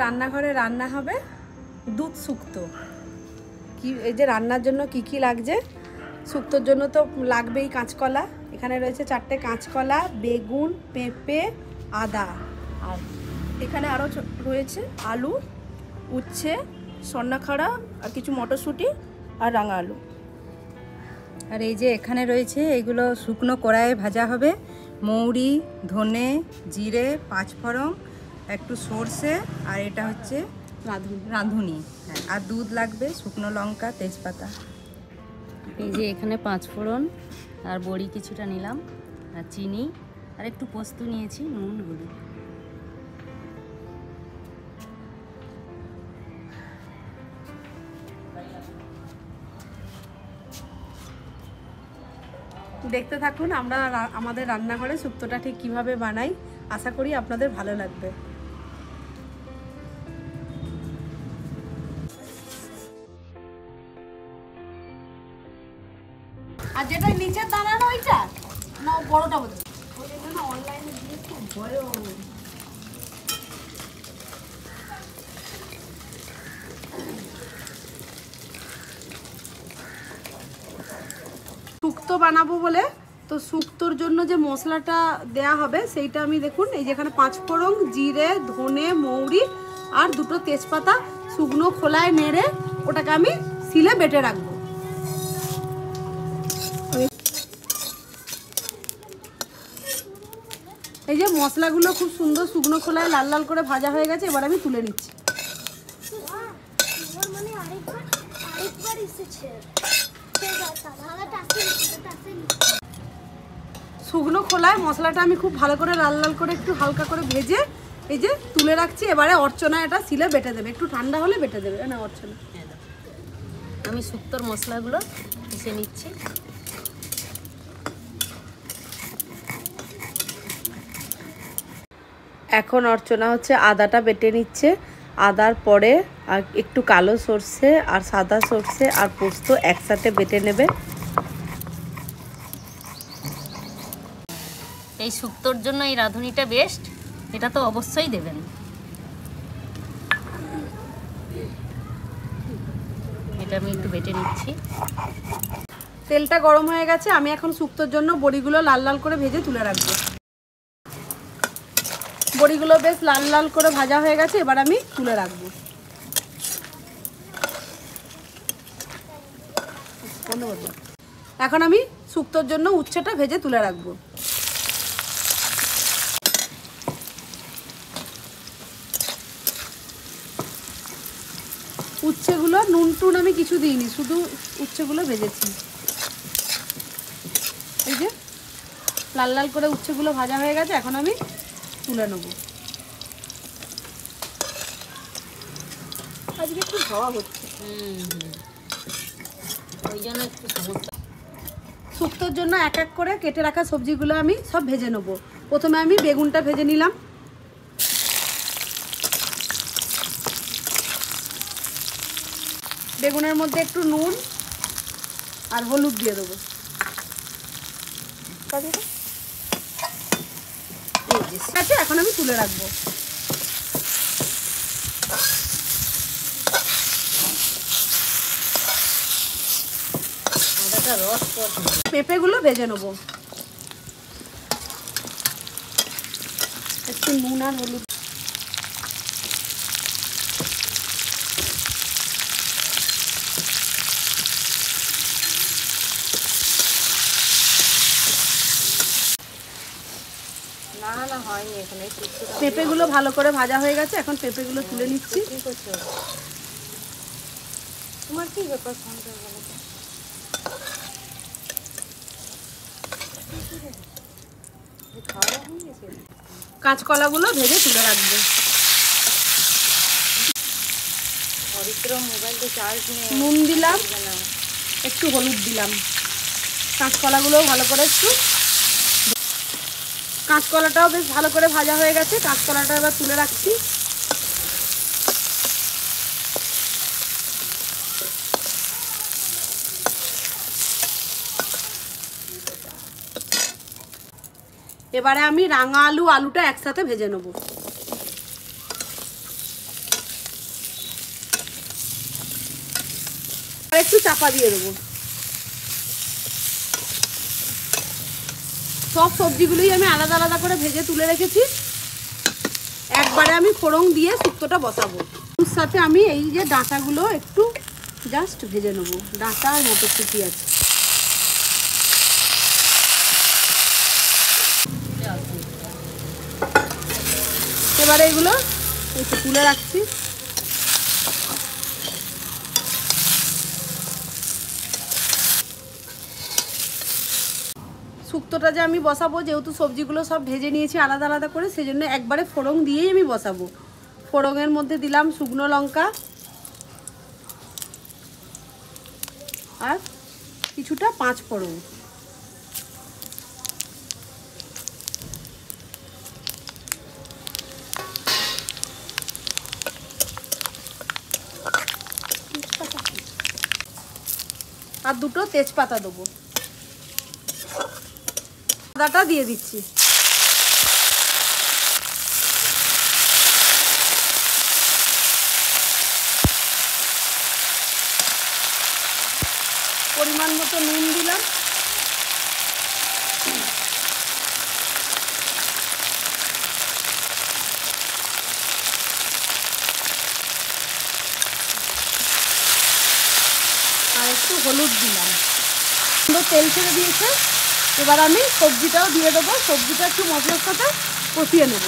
রান্নাঘরে রান্না হবে দুধ শুক্তো। কি এই যে রান্নার জন্য কি কি লাগছে, শুক্তোর জন্য তো লাগবেই কাঁচকলা। এখানে রয়েছে 4টে কাঁচকলা, বেগুন, পেঁপে, আদা, আর এখানে আরও রয়েছে আলু, উচ্ছে, সন্নাখাড়া আর কিছু মটরশুঁটি আর রাঙা আলু। আর এই যে এখানে রয়েছে এগুলো শুকনো কড়াইয়ে ভাজা হবে, মৌরি, ধনে, জিরে, পাঁচফোড়ন, একটু সর্ষে, আর এটা হচ্ছে রাঁধুনি। হ্যাঁ, আর দুধ লাগবে, শুকনো লঙ্কা, তেজপাতা। এই যে এখানে পাঁচফোড়ন আর বড়ি কিছুটা নিলাম, আর চিনি, আর একটু পোস্ত নিয়েছি, নুন, হলুদ। দেখতে থাকুন আমরা আমাদের রান্নাঘরে শুক্তোটা ঠিক কিভাবে বানাই। আশা করি আপনাদের ভালো লাগবে। আর যেটা নিচের দাঁড়ানো ওইটা না বড়টা বলতে ওইটা না অনলাইনে দিয়েছি বড়। শুক্তো বানাবো বলে তো শুক্তোর জন্য যে মশলাটা দেয়া হবে সেইটা আমি দেখুন এই যেখানে পাঁচফোড়ন, জিরে, ধনে, মৌরি আর 2টো তেজপাতা শুকনো খোলায় নেড়ে ওটাকে আমি শিলে বেটে রাখবো। এই যে মশলাগুলো খুব সুন্দর শুকনো খোলায় লাল লাল করে ভাজা হয়ে গেছে, এবার আমি তুলে নিচ্ছি। শুকনো খোলায় মশলাটা আমি খুব ভালো করে লাল লাল করে একটু হালকা করে ভেজে এই যে তুলে রাখছি। এবারে অর্চনা এটা শিলে বেটে দেবে, একটু ঠান্ডা হলে বেটে দেবে না অর্চনা। আমি শুক্তোর মশলাগুলো পিষে নিচ্ছি। এখন অর্চনা হচ্ছে আদাটা বেটে নিচ্ছে। আদার পরে আর একটু কালো সর্ষে আর সাদা সর্ষে আর পোস্ত একসাথে বেটে নেবে। এই শুক্তোর জন্য এই রাঁধুনিটা বেস্ট, এটা তো অবশ্যই দেবেন। এটা আমি একটু বেটে নিচ্ছি। তেলটা গরম হয়ে গেছে, আমি এখন শুক্তোর জন্য বড়িগুলো লাল লাল করে ভেজে তুলে রাখবো। বড়িগুলো বেশ লাল লাল করে ভাজা হয়ে গেছে, এবার আমি তুলে রাখবো। এখন আমি শুক্তোর জন্য উচ্ছেটা ভেজে তুলে রাখবো। উচ্ছেগুলো নুন টুন আমি কিছু দিইনি, শুধু উচ্ছেগুলো ভেজেছি। এই যে লাল লাল করে উচ্ছেগুলো ভাজা হয়ে গেছে, এখন আমি তুলে নেব। আজকে একটু হাওয়া হচ্ছে, ওই জন্য একটু সমস্যা। শুক্তোর জন্য এক এক করে কেটে রাখা সবজিগুলো আমি সব ভেজে নেব। প্রথমে আমি বেগুনটা ভেজে নিলাম। বেগুনের মধ্যে একটু নুন আর হলুদ দিয়ে দেবো। আচ্ছা, এখন আমি তুলে রাখবো। পেঁপেগুলো ভেজে নেবো। একটু নুন আর হলুদ। না হয়নি এখানে। পেঁপেগুলো ভালো করে ভাজা হয়ে গেছে, এখন পেঁপেগুলো তুলে নিচ্ছি। কি করছো? তোমার কি ব্যাপার? কাঁচকলাগুলো ভেজে তুলে রাখবো। মোবাইলটা চার্জ নেই। নুন দিলাম, একটু হলুদ দিলাম। কাঁচকলাগুলোও ভালো করে একটু, কাঁচকলাটাও বেশ ভালো করে ভাজা হয়ে গেছে। কাঁচকলাটা এবার তুলে রাখছি। এবারে আমি রাঙা আলুটা একসাথে ভেজে নেব। এবার একটু চাপা দিয়ে দেবো। সব সবজিগুলোই আমি আলাদা আলাদা করে ভেজে তুলে রেখেছি, একবারে আমি ফোড়ন দিয়ে শুক্তোটা বসাবো। ওর সাথে আমি এই যে ডাঁটাগুলো একটু জাস্ট ভেজে নেবো, ডাঁটা আর মটরশুঁটি আছে। এবারে এগুলো একটু তুলে রাখছি। শুক্তোটা যে আমি বসাবো, যেহেতু সবজিগুলো সব ভেজে নিয়েছি আলাদা আলাদা করে, সেই জন্য একবারে ফোড়ন দিয়েই আমি বসাবো। ফোড়নের মধ্যে দিলাম শুকনো লঙ্কা আর কিছুটা 5 ফোড়ন। আর 2টো তেজপাতা দেবো। আদাটা দিয়ে দিচ্ছি। পরিমাণ মতো নুন দিলাম। আর একটু হলুদ দিলাম। তেল ছেড়ে দিয়েছে, এবার আমি সবজিটাও দিয়ে দেবো। সবজিটা একটু মশলার সাথে কষিয়ে নেব।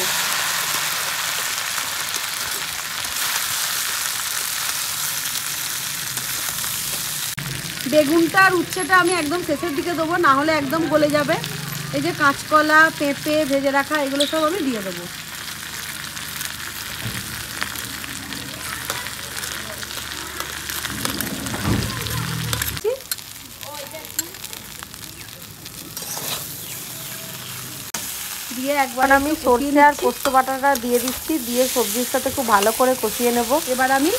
বেগুনটা আর উচ্ছেটা আমি একদম শেষের দিকে দেবো, না হলে একদম গলে যাবে। এই যে কাঁচকলা, পেঁপে ভেজে রাখা, এগুলো সব আমি দিয়ে দেবো। দিয়ে একবার আমি সরষে আর পোস্ত বাটাটা দিয়ে দিচ্ছি, দিয়ে সবজির সাথে খুব ভালো করে কষিয়ে নেব। এবার আমি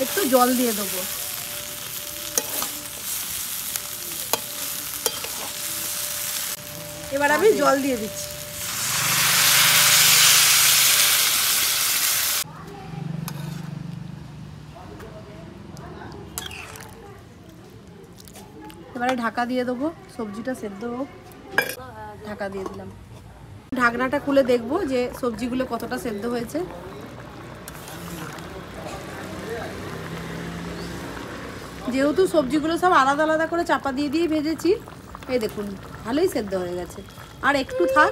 একটু জল দিয়ে দেবো। এবার আমি জল দিয়ে দিচ্ছি। এবারে ঢাকা দিয়ে দেবো, সবজিটা সেদ্ধ হোক। ঢাকা দিয়ে দিলাম। ঢাকনাটা খুলে দেখবো যে সবজিগুলো কতটা সেদ্ধ হয়েছে। যেহেতু সবজিগুলো সব আলাদা আলাদা করে চাপা দিয়ে দিয়ে ভেজেছি, এই দেখুন ভালোই সেদ্ধ হয়ে গেছে। আর একটু থাক।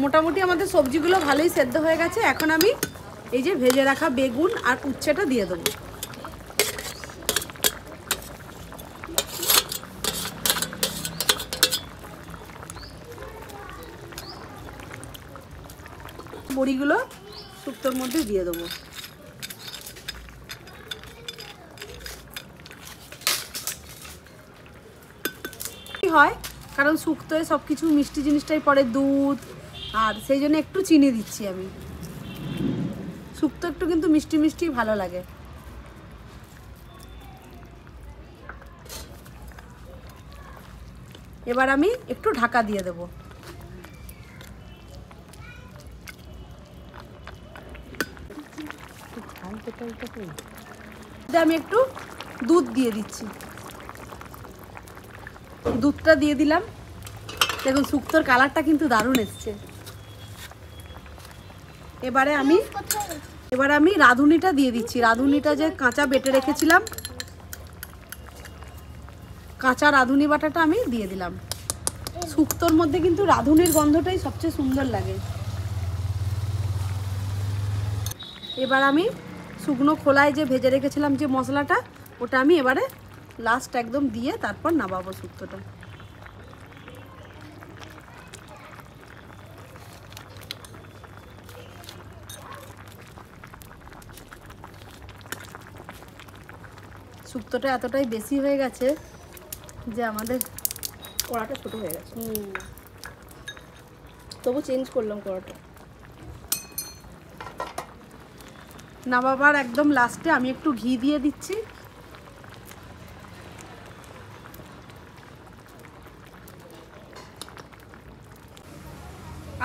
মোটামুটি আমাদের সবজিগুলো ভালোই সেদ্ধ হয়ে গেছে। এখন আমি এই যে ভেজে রাখা বেগুন আর উচ্ছেটা দিয়ে দেবো। বড়িগুলো শুক্তোর মধ্যে দিয়ে দেবো। হয় কারণ শুক্তোয় সব কিছু মিষ্টি জিনিসটাই পড়ে, দুধ, আর সেই জন্য একটু চিনি দিচ্ছি আমি। শুক্তো একটু কিন্তু মিষ্টি মিষ্টি ভালো লাগে। এবার আমি একটু ঢাকা দিয়ে দেবো। আমি একটু দুধ দিয়ে দিচ্ছি। দুধটা দিয়ে দিলাম। দেখুন শুক্তোর কালারটা কিন্তু দারুণ এসছে। এবারে আমি রাঁধুনিটা দিয়ে দিচ্ছি। রাঁধুনিটা যে কাঁচা বেটে রেখেছিলাম, কাঁচা রাঁধুনি বাটাটা আমি দিয়ে দিলাম। শুক্তোর মধ্যে কিন্তু রাঁধুনির গন্ধটাই সবচেয়ে সুন্দর লাগে। এবার আমি শুকনো খোলায় যে ভেজে রেখেছিলাম যে মশলাটা, ওটা আমি এবারে লাস্ট একদম দিয়ে তারপর নামাবো শুক্তোটা। শুক্তোটা এতটাই বেশি হয়ে গেছে যে আমাদের কড়াটা ছোট হয়ে গেছে। তবু চেঞ্জ করলাম কড়াটা। নামাবার একদম লাস্টে আমি একটু ঘি দিয়ে দিচ্ছি।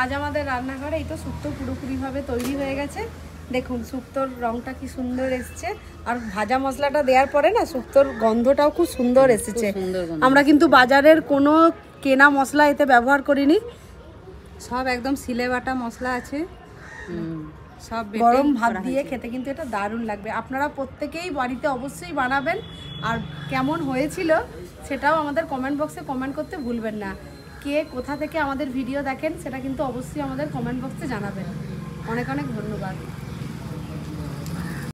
আজ আমাদের রান্নাঘরে এই তো শুক্তো পুরোপুরিভাবে তৈরি হয়ে গেছে। দেখুন শুক্তোর রংটা কি সুন্দর এসছে, আর ভাজা মশলাটা দেওয়ার পরে না শুক্তোর গন্ধটাও খুব সুন্দর এসেছে। আমরা কিন্তু বাজারের কোনো কেনা মশলা এতে ব্যবহার করিনি, সব একদম সিলে বাটা মশলা আছে, সব বেটে গরম ভাত করা দিয়ে হয়েছে। খেতে কিন্তু এটা দারুণ লাগবে। আপনারা প্রত্যেকেই বাড়িতে অবশ্যই বানাবেন, আর কেমন হয়েছিল সেটাও আমাদের কমেন্ট বক্সে কমেন্ট করতে ভুলবেন না। কে কোথা থেকে আমাদের ভিডিও দেখেন সেটা কিন্তু অবশ্যই আমাদের কমেন্ট বক্সে জানাবেন। অনেক অনেক ধন্যবাদ।